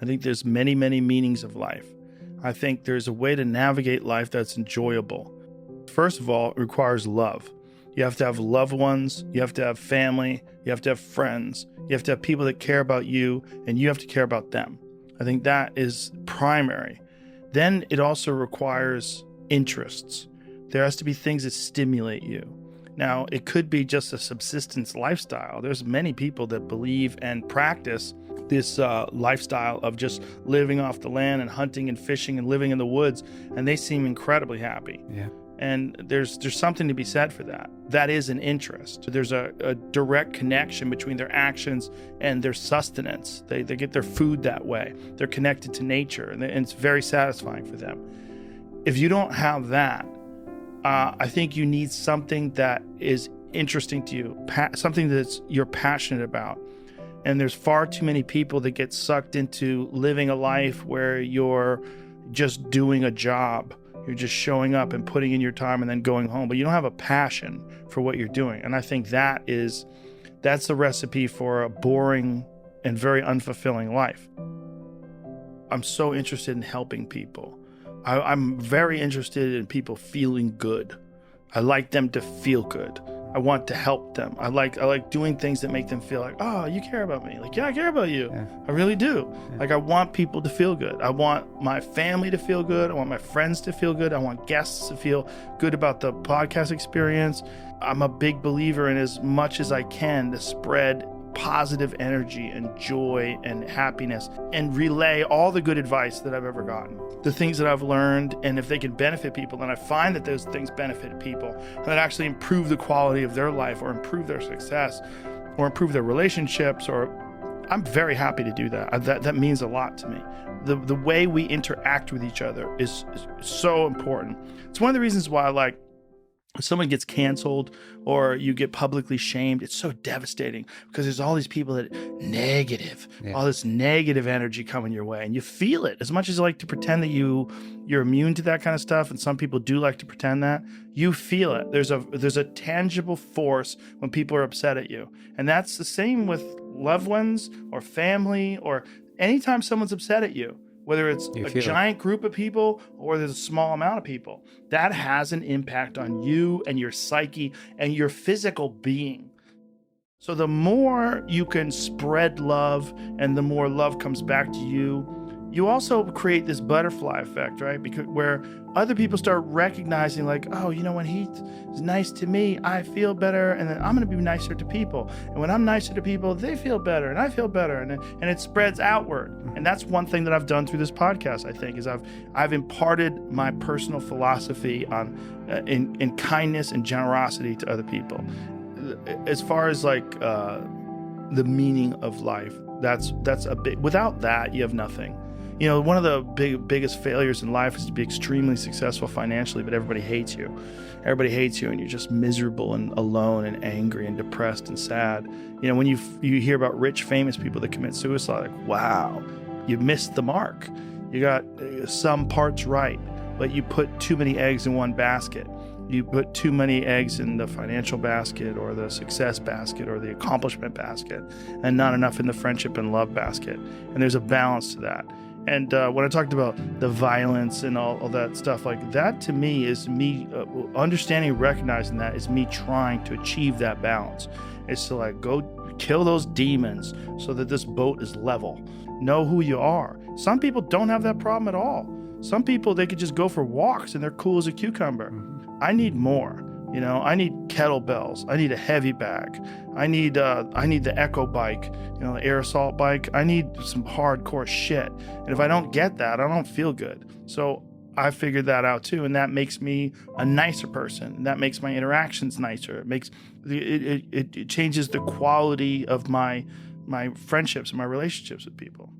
I think there's many, many meanings of life. I think there's a way to navigate life that's enjoyable. First of all, it requires love. You have to have loved ones, you have to have family, you have to have friends, you have to have people that care about you, and you have to care about them. I think that is primary. Then it also requires interests. There has to be things that stimulate you. Now, it could be just a subsistence lifestyle. There's many people that believe and practice this lifestyle of just living off the land and hunting and fishing and living in the woods, and they seem incredibly happy. Yeah. And there's something to be said for that. That is an interest. There's a direct connection between their actions and their sustenance. They get their food that way. They're connected to nature, and it's very satisfying for them. If you don't have that, I think you need something that is interesting to you, something that you're passionate about. And there's far too many people that get sucked into living a life where you're just doing a job. You're just showing up and putting in your time and then going home, but you don't have a passion for what you're doing. And I think that's the recipe for a boring and very unfulfilling life. I'm so interested in helping people. I'm very interested in people feeling good. I like them to feel good. I want to help them. I like doing things that make them feel like, oh, you care about me. Like, yeah, I care about you. Yeah. I really do. Yeah. Like, I want people to feel good. I want my family to feel good. I want my friends to feel good. I want guests to feel good about the podcast experience. I'm a big believer in, as much as I can, to spread positive energy and joy and happiness and relay all the good advice that I've ever gotten, the things that I've learned. And if they can benefit people, then I find that those things benefit people and that actually improve the quality of their life or improve their success or improve their relationships, or I'm very happy to do that. That means a lot to me. The way we interact with each other is so important. It's one of the reasons why, like, if someone gets canceled or you get publicly shamed, it's so devastating because there's all these people that all this negative energy coming your way, and you feel it. As much as you like to pretend that you're immune to that kind of stuff, and some people do like to pretend that, you feel it. There's a tangible force when people are upset at you. And that's the same with loved ones or family, or anytime someone's upset at you. Whether it's a giant group of people or there's a small amount of people, that has an impact on you and your psyche and your physical being. So the more you can spread love and the more love comes back to you, you also create this butterfly effect, right? Because where other people start recognizing, like, oh, you know, when he's nice to me, I feel better, and then I'm going to be nicer to people. And when I'm nicer to people, they feel better, and I feel better, and it spreads outward. And that's one thing that I've done through this podcast, I think, is I've imparted my personal philosophy on in kindness and generosity to other people. As far as like the meaning of life, that's a big. Without that, you have nothing. You know, one of the biggest failures in life is to be extremely successful financially, but everybody hates you. Everybody hates you, and you're just miserable and alone and angry and depressed and sad. You know, when you hear about rich, famous people that commit suicide, like, wow, you missed the mark. You got some parts right, but you put too many eggs in one basket. You put too many eggs in the financial basket or the success basket or the accomplishment basket, and not enough in the friendship and love basket. And there's a balance to that. And when I talked about the violence and all that stuff, like that to me is me understanding, recognizing that is me trying to achieve that balance. It's to like go kill those demons so that this boat is level. Know who you are. Some people don't have that problem at all. Some people, they could just go for walks and they're cool as a cucumber. Mm-hmm. I need more. You know, I need kettlebells. I need a heavy bag. I need the Echo bike, you know, the air assault bike. I need some hardcore shit. And if I don't get that, I don't feel good. So I figured that out too, and that makes me a nicer person. And that makes my interactions nicer. It changes the quality of my friendships and my relationships with people.